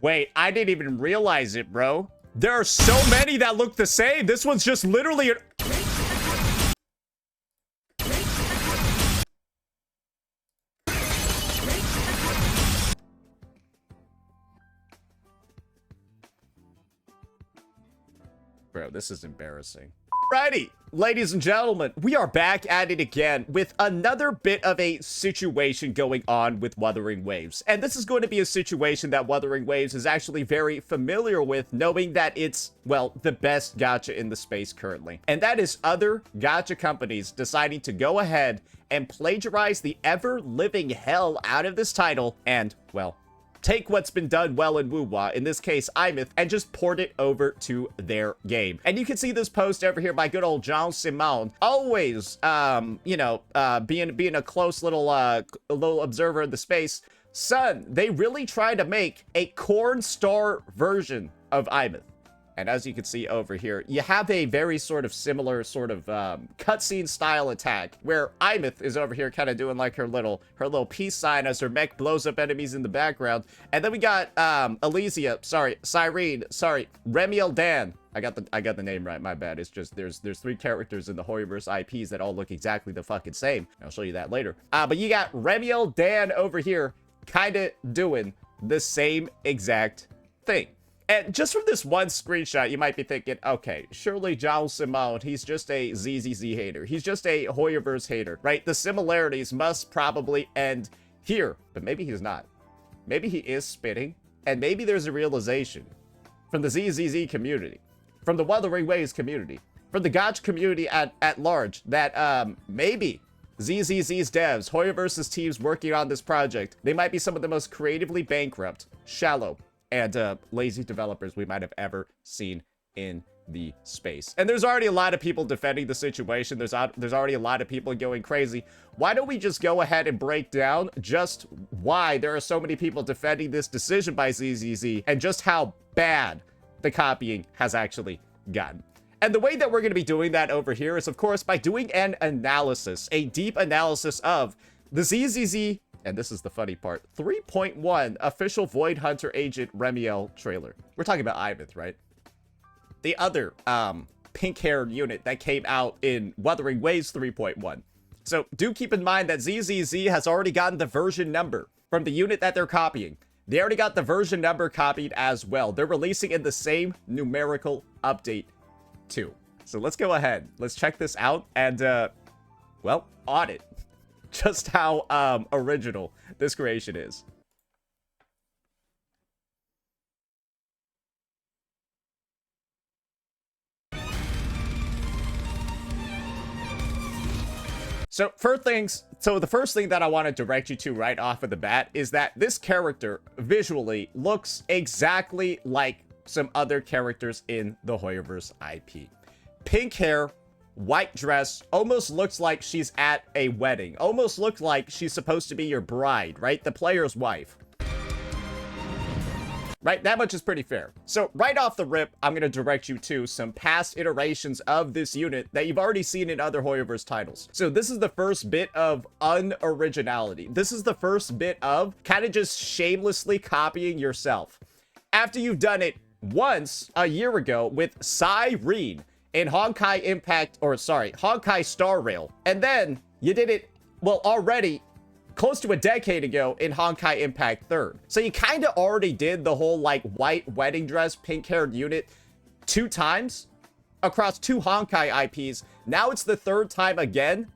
Wait, I didn't even realize it, bro. There are so many that look the same. This one's just literally... Bro, this is embarrassing. Alrighty, ladies and gentlemen, we are back at it again with another bit of a situation going on with Wuthering Waves. And this is going to be a situation that Wuthering Waves is actually very familiar with, knowing that it's, well, the best gacha in the space currently. And that is other gacha companies deciding to go ahead and plagiarize the ever-living hell out of this title and, well, take what's been done well in Wuwa, in this case Aemeath, and just port it over to their game. And you can see this post over here by good old Jean Simon, always, you know, being a close little observer in the space. Son, they really tried to make a corn star version of Aemeath. And as you can see over here, you have a very sort of similar sort of cutscene style attack where Aemeath is over here kind of doing like her little peace sign as her mech blows up enemies in the background. And then we got Elysia, sorry, Cyrene, sorry, Remiel Dan. I got the name right, my bad. It's just there's 3 characters in the Hoyoverse IPs that all look exactly the fucking same. I'll show you that later. But you got Remiel Dan over here kind of doing the same exact thing. And just from this one screenshot, you might be thinking, okay, surely Jean Simon, he's just a ZZZ hater. He's just a Hoyoverse hater, right? The similarities must probably end here. But maybe he's not. Maybe he is spitting. And maybe there's a realization from the ZZZ community, from the Wuthering Waves community, from the gacha community at large, that maybe ZZZ's devs, Hoyoverse's teams working on this project, they might be some of the most creatively bankrupt, shallow, and lazy developers we might have ever seen in the space. And there's already a lot of people defending the situation. There's already a lot of people going crazy. Why don't we just go ahead and break down just why there are so many people defending this decision by ZZZ and just how bad the copying has actually gotten. And the way that we're going to be doing that over here is, of course, by doing an analysis, a deep analysis of the ZZZ, and this is the funny part, 3.1 official Void Hunter Agent Remiel trailer. We're talking about Aemeath, right? The other pink-haired unit that came out in Wuthering Waves 3.1. So do keep in mind that ZZZ has already gotten the version number from the unit that they're copying. They already got the version number copied as well. They're releasing in the same numerical update too. So let's go ahead. Let's check this out and, well, audit just how original this creation is. So the first thing that I want to direct you to right off of the bat is that this character visually looks exactly like some other characters in the Hoyoverse IP. Pink hair, white dress, almost looks like she's at a wedding. Almost looks like she's supposed to be your bride, right? The player's wife. Right? That much is pretty fair. So right off the rip, I'm going to direct you to some past iterations of this unit that you've already seen in other Hoyoverse titles. So this is the first bit of unoriginality. This is the first bit of kind of just shamelessly copying yourself. After you've done it once a year ago with Cyrene in Honkai Impact, or sorry, Honkai Star Rail. And then you did it, well, already close to a decade ago in Honkai Impact 3rd. So you kind of already did the whole like white wedding dress, pink-haired unit 2 times across 2 Honkai IPs. Now it's the 3rd time again.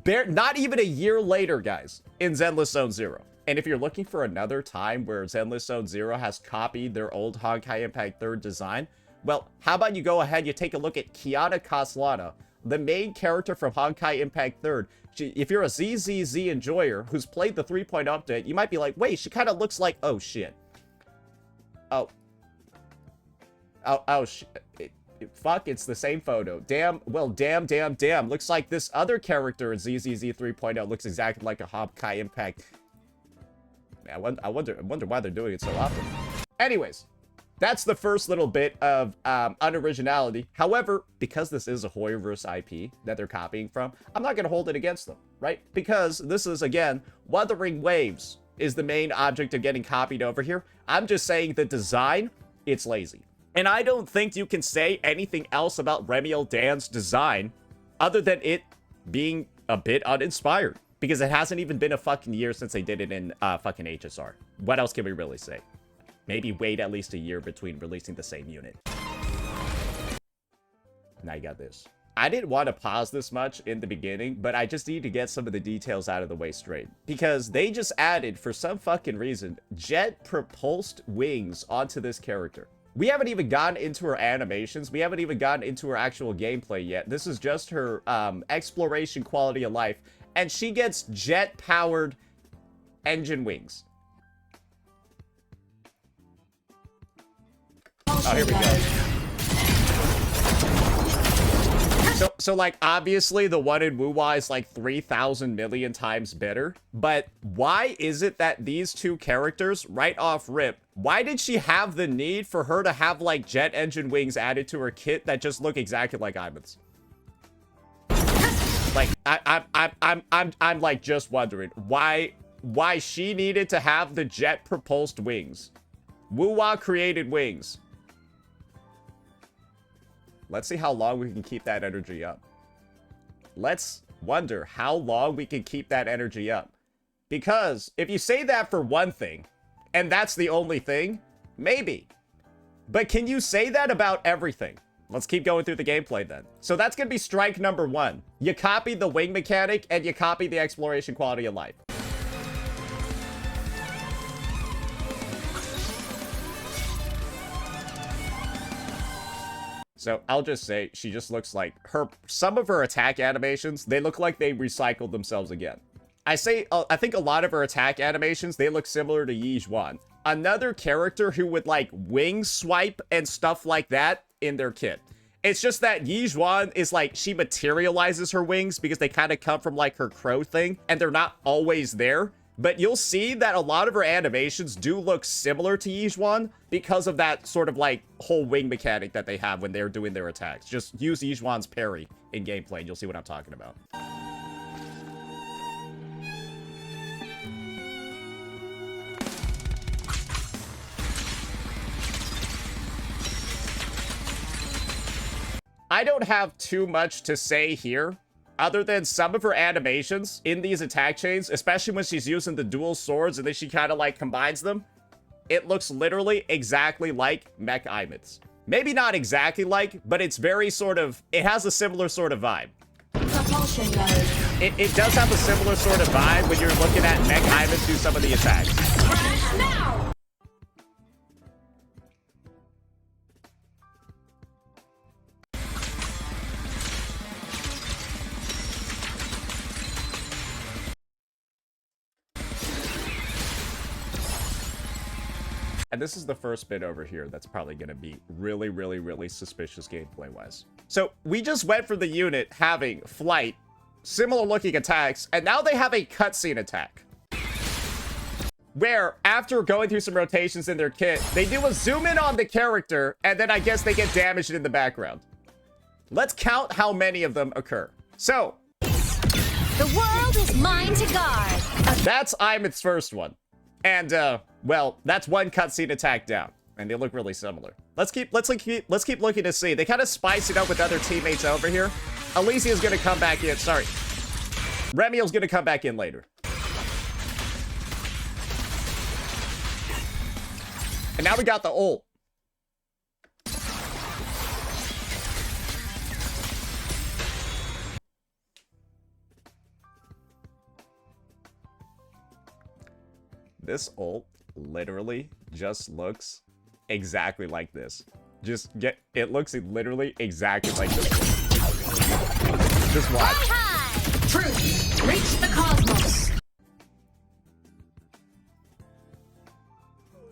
Not even a year later, guys, in Zenless Zone Zero. And if you're looking for another time where Zenless Zone Zero has copied their old Honkai Impact 3rd design, well, how about you go ahead, you take a look at Kiana Kaslana, the main character from Honkai Impact 3rd. If you're a ZZZ enjoyer who's played the 3.0 update, you might be like, wait, she kind of looks like, oh shit. Oh, shit. Fuck, it's the same photo. Damn, well, damn. Looks like this other character in ZZZ 3.0 looks exactly like a Honkai Impact. Man, I wonder why they're doing it so often. Anyways, that's the first little bit of unoriginality. However, because this is a Hoyoverse IP that they're copying from, I'm not going to hold it against them, right? Because this is, again, Wuthering Waves. is the main object of getting copied over here. I'm just saying the design, it's lazy. And I don't think you can say anything else about Remiel Dan's design other than it being a bit uninspired. Because it hasn't even been a fucking year since they did it in fucking HSR. What else can we really say? Maybe wait at least a year between releasing the same unit. Now you got this. I didn't want to pause this much in the beginning, but I just need to get some of the details out of the way straight. Because they just added, for some fucking reason, jet propulsed wings onto this character. We haven't even gotten into her animations. We haven't even gotten into her actual gameplay yet. This is just her exploration quality of life. And she gets jet-powered engine wings. Oh, here we go. So like, obviously, the one in Wuwa is like 3,000 million times better. But why is it that these two characters, right off rip, why did she have the need for her to have, like, jet engine wings added to her kit that just look exactly like Aemeath's? Like, I'm like just wondering why she needed to have the jet propulsed wings. Wuwa created wings. Let's see how long we can keep that energy up. Let's wonder how long we can keep that energy up. Because if you say that for one thing, and that's the only thing, maybe. But can you say that about everything? Let's keep going through the gameplay then. So that's going to be strike number 1. You copy the wing mechanic and you copy the exploration quality of life. So I'll just say she just looks like some of her attack animations, they look like they recycled themselves again. I think a lot of her attack animations, they look similar to Yi Zhuan. Another character who would like wing swipe and stuff like that in their kit. It's just that Yi Zhuan is like, she materializes her wings because they kind of come from like her crow thing and they're not always there. But you'll see that a lot of her animations do look similar to Yi Zhuan because of that sort of like whole wing mechanic that they have when they're doing their attacks. Just use Yi Zhuan's parry in gameplay and you'll see what I'm talking about. I don't have too much to say here, other than some of her animations in these attack chains, especially when she's using the dual swords and then she kind of like combines them. It looks literally exactly like Mech Aemeath's. Maybe not exactly like, but it's very sort of, it has a similar sort of vibe. Propulsion mode. It does have a similar sort of vibe when you're looking at Mech Aemeath do some of the attacks. Crash now! And this is the first bit over here that's probably going to be really, really, really suspicious gameplay-wise. So we just went from the unit having flight, similar-looking attacks, and now they have a cutscene attack. Where, after going through some rotations in their kit, they do a zoom in on the character, and then I guess they get damaged in the background. Let's count how many of them occur. So, the world is mine to guard. That's Aemeath's first one. And, well, that's one cutscene attack down. And they look really similar. Let's keep looking to see. They kind of spice it up with other teammates over here. Alicia's gonna come back in. Sorry. Remiel's gonna come back in later. And now we got the ult. This ult literally just looks exactly like this. It looks literally exactly like this. Just watch. High! Truth, reach the cosmos.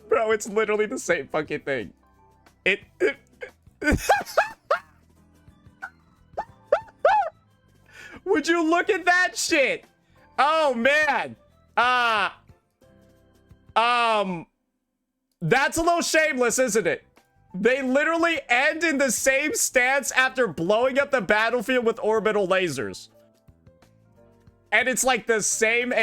Bro, it's literally the same fucking thing. Would you look at that shit? Oh, man. That's a little shameless, isn't it? They literally end in the same stance after blowing up the battlefield with orbital lasers. And it's like the same,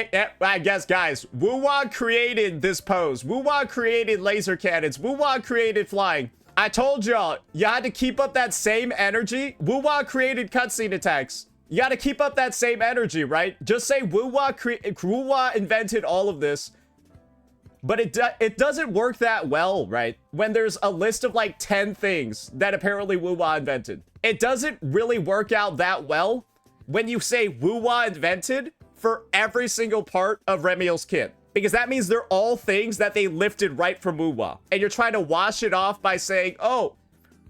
I guess, guys. Woo-Wah created this pose. Woo-Wah created laser cannons. Woo-Wah created flying. I told y'all, you had to keep up that same energy. Woo-Wah created cutscene attacks. You got to keep up that same energy, right? Just say Woo-Wah invented all of this. But it doesn't work that well, right? When there's a list of like 10 things that apparently Woo-Wah invented. It doesn't really work out that well when you say Woo-Wah invented for every single part of Remiel's kit. Because that means they're all things that they lifted right from Woo-Wah. And you're trying to wash it off by saying, oh,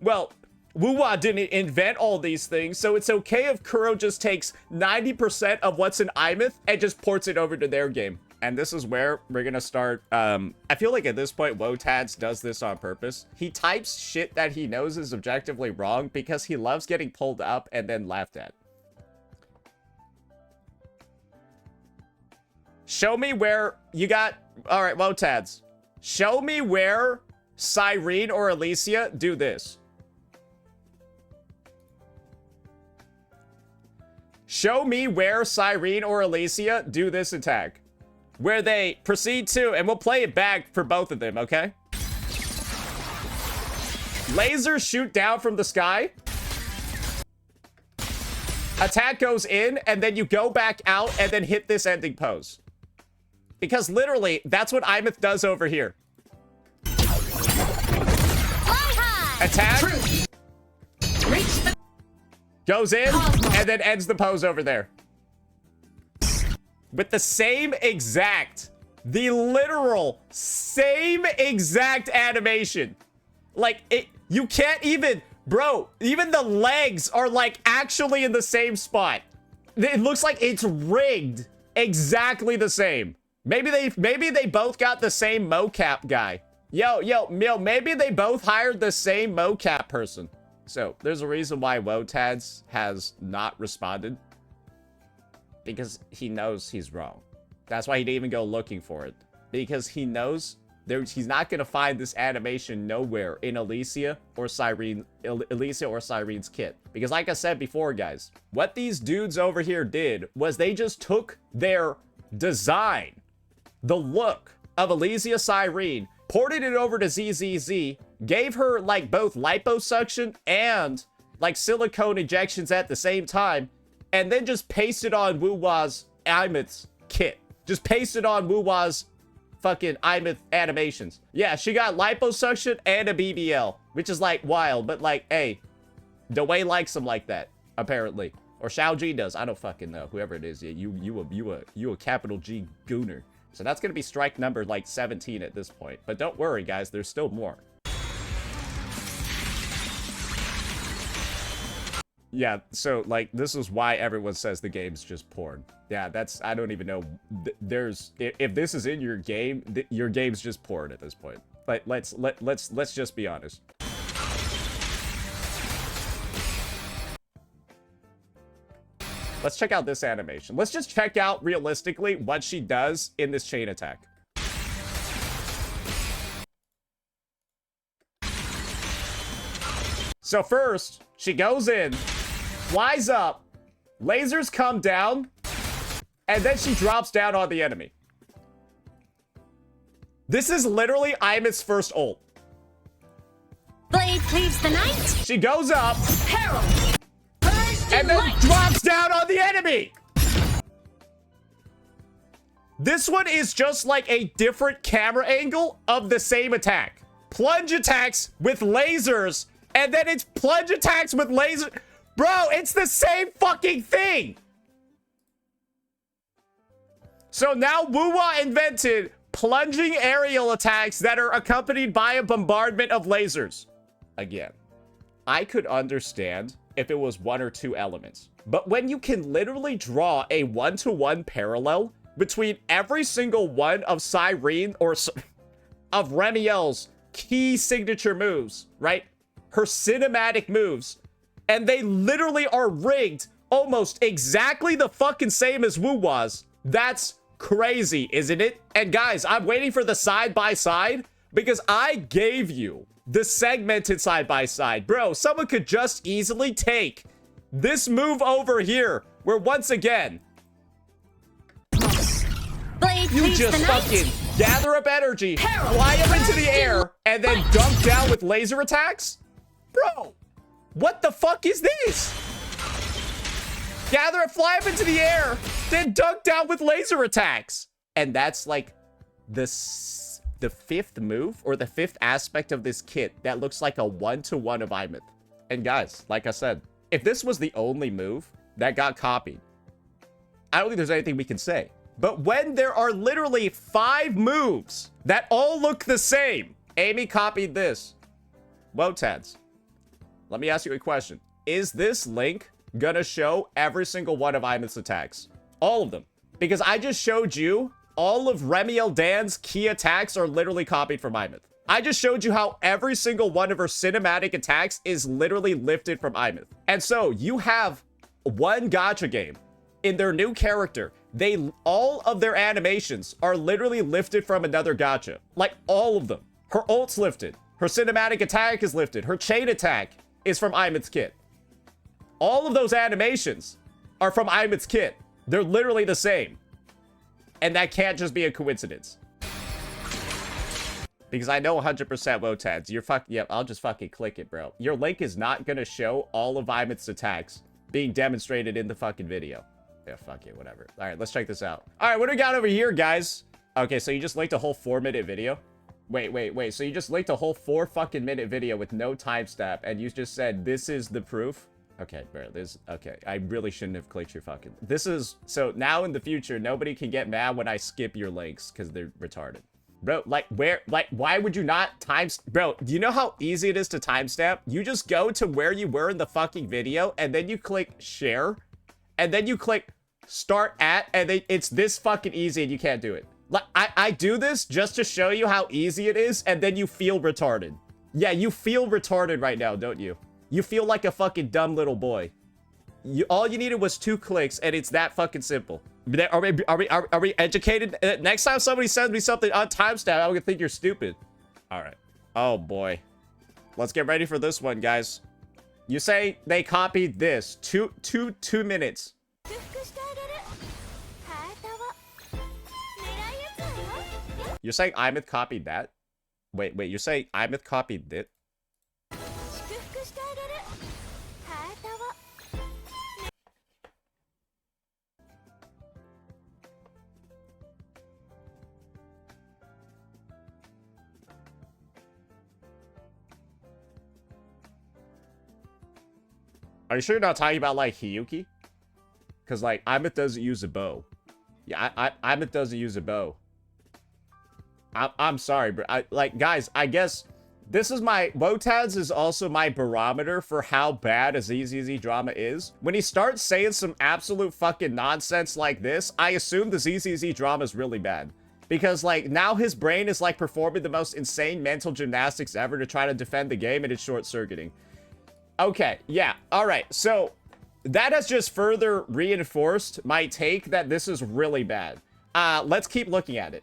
well, Woo-Wah didn't invent all these things, so it's okay if Kuro just takes 90% of what's in Aemeath and just ports it over to their game. And this is where we're gonna start. I feel like at this point, Wotads does this on purpose. He types shit that he knows is objectively wrong because he loves getting pulled up and then laughed at. Show me where you got... All right, Wotads. Show me where Cyrene or Alicia do this. Show me where Cyrene or Alicia do this attack. Where they proceed to... And we'll play it back for both of them, okay? Lasers shoot down from the sky. Attack goes in, and then you go back out and then hit this ending pose. Because literally, that's what Aemeath does over here. Attack. Goes in, and then ends the pose over there. With the same exact, the literal same exact animation. Like, you can't even, bro, even the legs are like actually in the same spot. It looks like it's rigged exactly the same. Maybe they both got the same mocap guy. Yo, maybe they both hired the same mocap person. So, there's a reason why Wotads has not responded. Because he knows he's wrong. That's why he didn't even go looking for it. Because he knows he's not going to find this animation nowhere in Alicia or Cyrene's kit. Because like I said before, guys, what these dudes over here did was they just took their design, the look of Alicia Cyrene, ported it over to ZZZ, gave her like both liposuction and like silicone injections at the same time, and then just pasted on Woo-Wah's Aemeath's kit. Just pasted on Woo-Wah's fucking Aemeath animations. Yeah, she got liposuction and a BBL, which is like wild, but like, hey, Dwayne likes them like that, apparently. Or Xiaoji does. I don't fucking know. Whoever it is, yeah, you a capital G gooner. So that's gonna be strike number like 17 at this point. But don't worry, guys, there's still more. Yeah, so like this is why everyone says the game's just porn. Yeah, that's, I don't even know. There's, if this is in your game, your game's just porn at this point. But let's just be honest. Let's check out this animation. Let's just check out realistically what she does in this chain attack. So first, she goes in, flies up, lasers come down, and then she drops down on the enemy. This is literally Aemeath's first ult. Blade cleaves the night. She goes up, Peril. and then drops down on the enemy. This one is just like a different camera angle of the same attack. Plunge attacks with lasers, and then it's plunge attacks with lasers. Bro, it's the same fucking thing. So now Woo-Wah invented plunging aerial attacks that are accompanied by a bombardment of lasers. Again, I could understand if it was one or two elements. But when you can literally draw a one-to-one parallel between every single one of Cyrene or of Remiel's key signature moves, right? Her cinematic moves, and they literally are rigged almost exactly the fucking same as Woo-Wah's. That's crazy, isn't it? And guys, I'm waiting for the side-by-side because I gave you the segmented side-by-side. Bro, someone could just easily take this move over here, where once again, You leads just the night. fucking gather up energy, Herald, fly up into the blast air, and then fight. dunk down with laser attacks? Bro, what the fuck is this? Gather and fly up into the air, then dunk down with laser attacks. And that's like the fifth move or the fifth aspect of this kit that looks like a one-to-one of Aemeath. And guys, like I said, if this was the only move that got copied, I don't think there's anything we can say. But when there are literally 5 moves that all look the same, Amy copied this. Wotads, let me ask you a question. Is this link gonna show every single one of Aemeath's attacks? All of them. Because I just showed you all of Remiel Dan's key attacks are literally copied from Aemeath. I just showed you how every single one of her cinematic attacks is literally lifted from Aemeath. And so you have one gacha game. In their new character, all of their animations are literally lifted from another gacha. Like all of them. Her ult's lifted. Her cinematic attack is lifted. Her chain attack is from Aemeath's kit. All of those animations are from Aemeath's kit. They're literally the same. And that can't just be a coincidence. Because I know 100% Wotads. You're yep, I'll just fucking click it, bro. Your link is not gonna show all of Aemeath's attacks being demonstrated in the fucking video. Yeah, fuck it, whatever. All right, let's check this out. All right, what do we got over here, guys? Okay, so you just linked a whole 4-minute video? Wait. So you just linked a whole 4 fucking minute video with no timestamp, and you just said, this is the proof? Okay, bro, okay. I really shouldn't have clicked your fucking... So now in the future, nobody can get mad when I skip your links, because they're retarded. Bro, why would you not bro, do you know how easy it is to timestamp? You just go to where you were in the fucking video, and then you click share, and then you click start at, and then it's this fucking easy, and you can't do it. Like, I do this just to show you how easy it is, and then you feel retarded. Yeah, you feel retarded right now, don't you? You feel like a fucking dumb little boy. All you needed was 2 clicks, and it's that fucking simple. Are we educated? Next time somebody sends me something on timestamp, I'm gonna think you're stupid. All right. Oh boy. Let's get ready for this one, guys. You say they copied this. Two minutes. You're saying Aemeath copied that? Wait. You're saying Aemeath copied it? Are you sure you're not talking about, like, Hiyuki? Because, like, Aemeath doesn't use a bow. Yeah, Aemeath doesn't use a bow. I'm sorry, bro. Guys, I guess this is Wotads is also my barometer for how bad a ZZZ drama is. When he starts saying some absolute fucking nonsense like this, I assume the ZZZ drama is really bad. Because, like, now his brain is, like, performing the most insane mental gymnastics ever to try to defend the game, and it's short-circuiting. Okay, yeah, alright, so that has just further reinforced my take that this is really bad. Let's keep looking at it.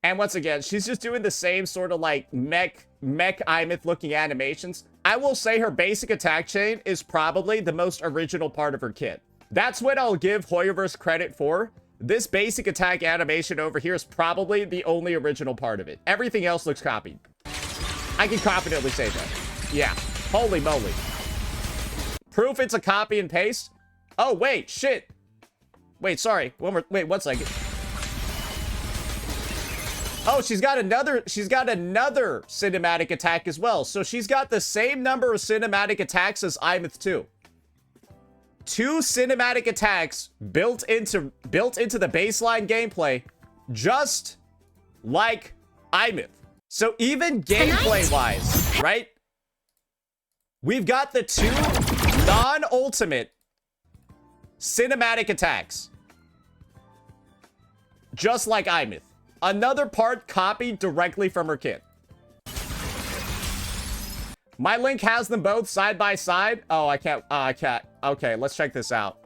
And once again, she's just doing the same sort of like mech Aemeath looking animations. I will say her basic attack chain is probably the most original part of her kit. That's what I'll give Hoyoverse credit for. This basic attack animation over here is probably the only original part of it. Everything else looks copied. I can confidently say that. Yeah. Holy moly. Proof it's a copy and paste? Oh, wait. Shit. Wait, sorry. Wait, 1 second. Oh, she's got another cinematic attack as well. So she's got the same number of cinematic attacks as Aemeath 2. 2 cinematic attacks built into the baseline gameplay, just like Aemeath. So even gameplay-wise, right? We've got the 2 non-ultimate cinematic attacks, just like Aemeath. Another part copied directly from her kit. My link has them both side by side. Oh, I can't. Okay, let's check this out.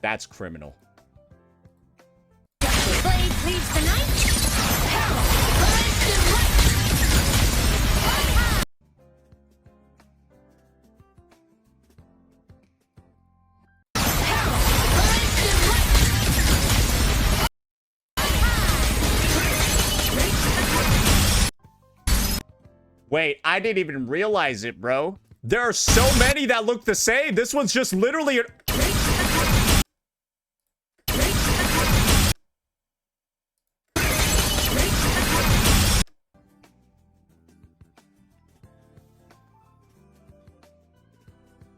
That's criminal. Wait, I didn't even realize it, bro. There are so many that look the same. This one's just literally...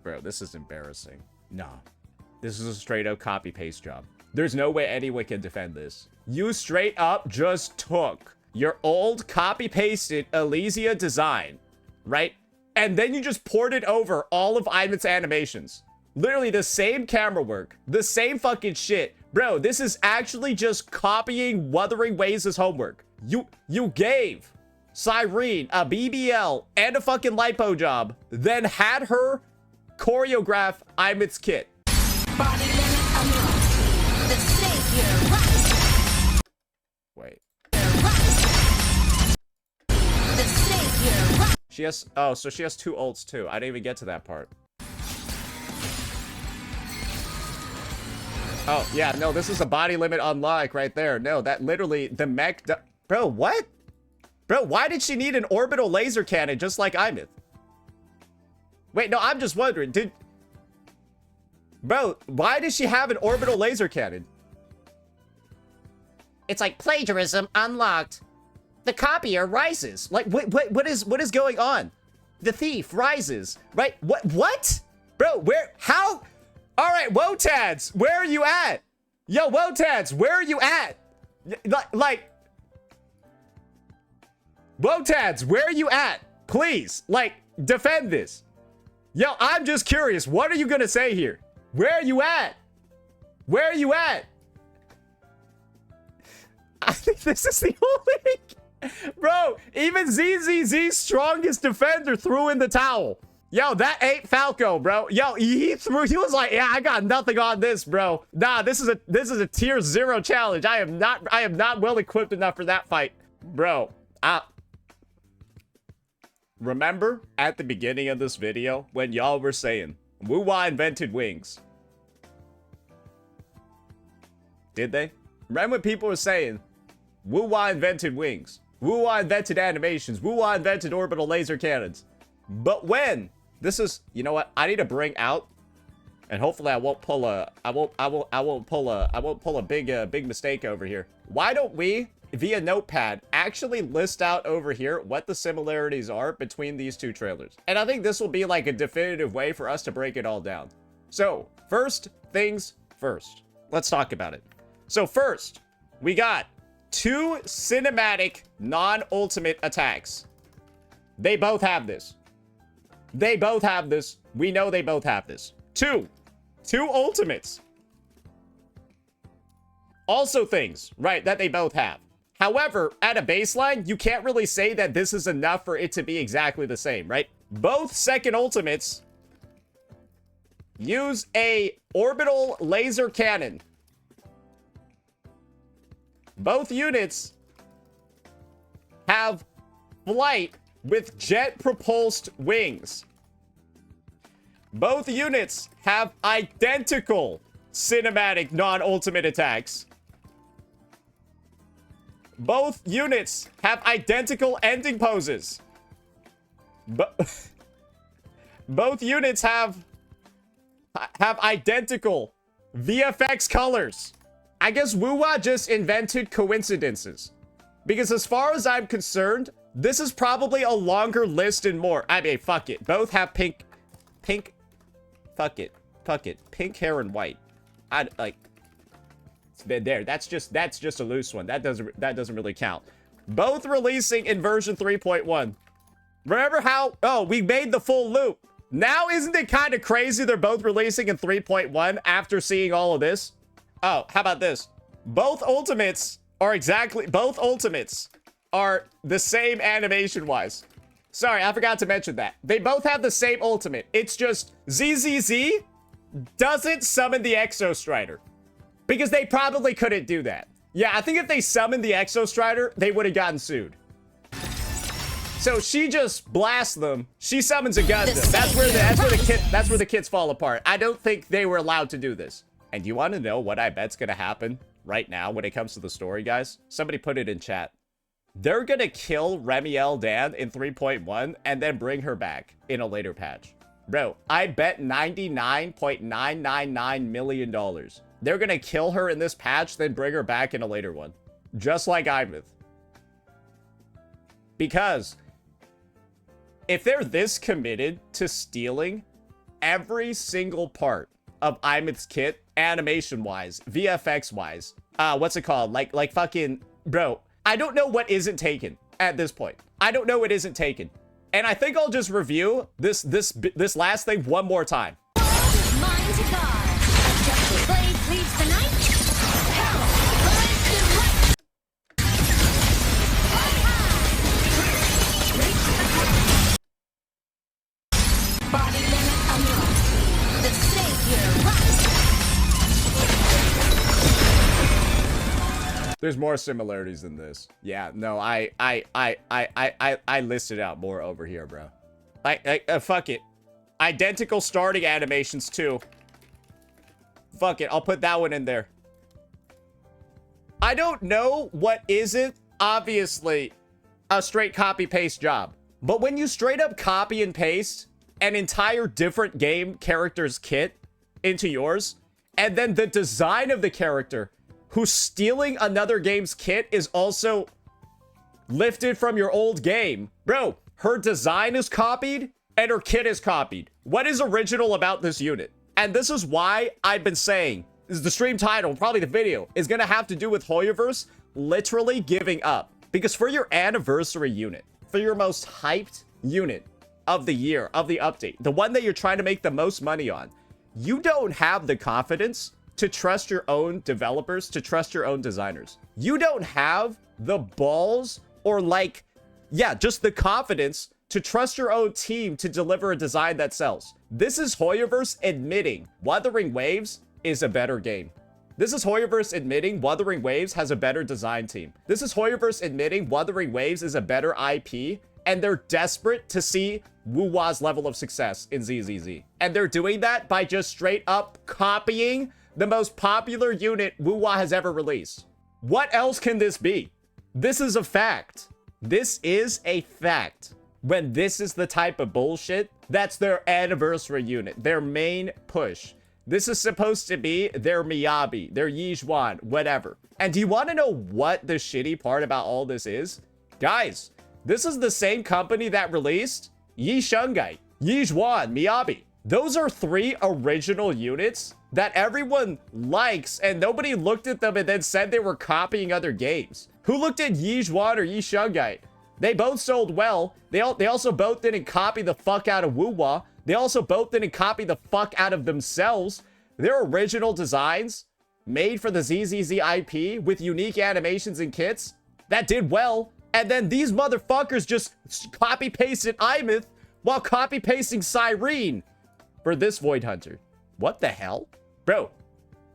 Bro, this is embarrassing. Nah. This is a straight up copy paste job. There's no way anyone can defend this. You straight up just took your old copy pasted Elysia design, right? And then you just ported over all of Aemeath's animations. Literally the same camera work, the same fucking shit. Bro, this is actually just copying Wuthering Waves' homework. You gave Cyrene a BBL and a fucking lipo job, then had her choreograph Aemeath's kit. Body limit unlocked. The savior rises. Wait. Rises. The savior rises. She has... Oh, so she has 2 ults too. I didn't even get to that part. Oh, yeah, no, this is a body limit unlock right there. No, that literally... The mech... Bro, what? Bro, why did she need an orbital laser cannon just like Aemeath? Wait, no, I'm just wondering. Bro, why does she have an orbital laser cannon? It's like plagiarism unlocked. The copier rises. Like, what is going on? The thief rises. Right? What? Bro, where? How? All right, Wotads, where are you at? Yo, Wotads, where are you at? Like, Wotads, where are you at? Please, like, defend this. Yo, I'm just curious. What are you gonna say here? Where are you at? Where are you at? I think this is the only... Bro, even ZZZ's strongest defender threw in the towel. Yo, that ain't Falco, bro. Yo, he was like, yeah, I got nothing on this, bro. Nah, this is a tier 0 challenge. I am not well equipped enough for that fight. Bro, remember at the beginning of this video when y'all were saying Wuwa invented wings? Did they? Remember when people were saying Wuwa invented wings? Wuwa invented animations. Wuwa invented orbital laser cannons. But when this is, you know what? I need to bring out, and hopefully I won't pull a big mistake over here. Why don't we, via notepad, actually list out over here what the similarities are between these 2 trailers? And I think this will be like a definitive way for us to break it all down. So first things first, let's talk about it. So first, we got 2 cinematic non-ultimate attacks. They both have this. They both have this. We know they both have this. 2 ultimates. Also things, right, that they both have. However, at a baseline, you can't really say that this is enough for it to be exactly the same, right? Both second ultimates use a orbital laser cannon. Both units have flight with jet-propulsed wings. Both units have identical cinematic non-ultimate attacks. Both units have identical ending poses. Both units have identical VFX colors. I guess Wuwa just invented coincidences. Because as far as I'm concerned, this is probably a longer list and more. I mean, fuck it. Both have pink, fuck it, pink hair and white. I like, there. That's just a loose one. That doesn't really count. Both releasing in version 3.1. Remember how, oh, we made the full loop. Now, isn't it kind of crazy they're both releasing in 3.1 after seeing all of this? Oh, how about this? Both ultimates are the same animation-wise. Sorry, I forgot to mention that. They both have the same ultimate. It's just ZZZ doesn't summon the Exo Strider. Because they probably couldn't do that. Yeah, I think if they summoned the Exo Strider, they would have gotten sued. So she just blasts them. She summons a Gundam. That's where the kids fall apart. I don't think they were allowed to do this. And you want to know what I bet's gonna happen right now when it comes to the story, guys? Somebody put it in chat. they're gonna kill Remiel Dan in 3.1 and then bring her back in a later patch. Bro, I bet $99.999 million. They're gonna kill her in this patch, then bring her back in a later one. Just like Aemeath. Because if they're this committed to stealing every single part of Aemeath's kit, animation-wise, VFX-wise, what's it called? Like fucking, bro, I don't know what isn't taken at this point. I don't know what isn't taken. And I think I'll just review this last thing one more time. Mine to God. Just blade leads the night. Hell, rise to light. Body limit unlocked. The savior rises. There's more similarities than this. Yeah, no, I listed out more over here, bro. Fuck it. Identical starting animations too. Fuck it, I'll put that one in there. I don't know what isn't obviously a straight copy paste job. But when you straight up copy and paste an entire different game character's kit into yours, and then the design of the character who's stealing another game's kit is also lifted from your old game. Bro, her design is copied and her kit is copied. What is original about this unit? And this is why I've been saying, this is the stream title, probably the video, is gonna have to do with Hoyoverse literally giving up. Because for your anniversary unit, for your most hyped unit of the year, of the update, the one that you're trying to make the most money on, you don't have the confidence to trust your own developers, to trust your own designers. You don't have the balls or just the confidence to trust your own team to deliver a design that sells. This is Hoyoverse admitting Wuthering Waves is a better game. This is Hoyoverse admitting Wuthering Waves has a better design team. This is Hoyoverse admitting Wuthering Waves is a better IP, and they're desperate to see Wuwa's level of success in ZZZ. And they're doing that by just straight up copying the most popular unit Wuwa has ever released. What else can this be? This is a fact. This is a fact. When this is the type of bullshit, that's their anniversary unit, their main push. This is supposed to be their Miyabi, their Yizhuan, whatever. And do you want to know what the shitty part about all this is? Guys, this is the same company that released Yi Shungai, Yizhuan, Miyabi. Those are 3 original units that everyone likes, and nobody looked at them and then said they were copying other games. Who looked at Yizhuan or Yi Shungai? They both sold well. They also both didn't copy the fuck out of Wuwa. They also both didn't copy the fuck out of themselves. They're original designs made for the ZZZ IP with unique animations and kits that did well. And then these motherfuckers just copy-pasted Aemeath while copy-pasting Cyrene for this Void Hunter. What the hell? Bro,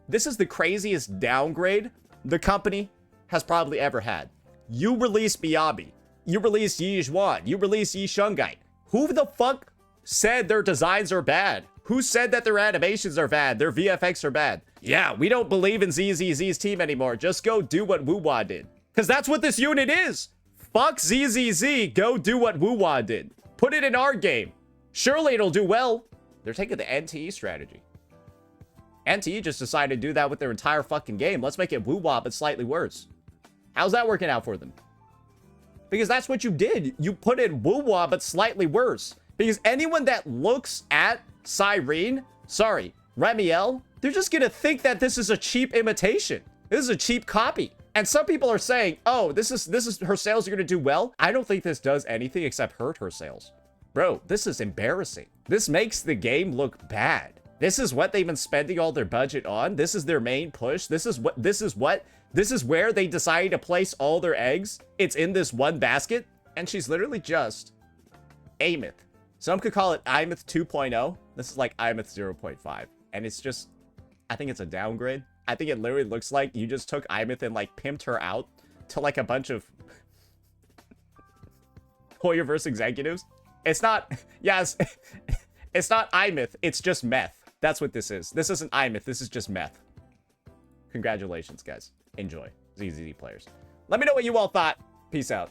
this is the craziest downgrade the company has probably ever had. You released Miyabi. You released Yizhuan. You released Yi Shungai. Who the fuck said their designs are bad? Who said that their animations are bad? Their VFX are bad? Yeah, we don't believe in ZZZ's team anymore. Just go do what Wuwa did. Because that's what this unit is. Fuck ZZZ. Go do what Wuwa did. Put it in our game. Surely it'll do well. They're taking the NTE strategy. NTE just decided to do that with their entire fucking game. Let's make it Wuwa, but slightly worse. How's that working out for them? Because that's what you did. You put in Wuwa, but slightly worse. Because anyone that looks at Cyrene, Remiel, they're just gonna think that this is a cheap imitation. This is a cheap copy. And some people are saying, oh, this is her sales are gonna do well. I don't think this does anything except hurt her sales. Bro, this is embarrassing. This makes the game look bad. This is what they've been spending all their budget on. This is their main push. This is where they decided to place all their eggs. It's in this one basket. And she's literally just Aemeath. Some could call it Aemeath 2.0. This is like Aemeath 0.5. And it's just, I think it's a downgrade. I think it literally looks like you just took Aemeath and like pimped her out to like a bunch of Hoyoverse executives. It's not, yes, it's not Aemeath. It's just meth. That's what this is. This isn't Aemeath. This is just meth. Congratulations, guys. Enjoy. ZZZ players. Let me know what you all thought. Peace out.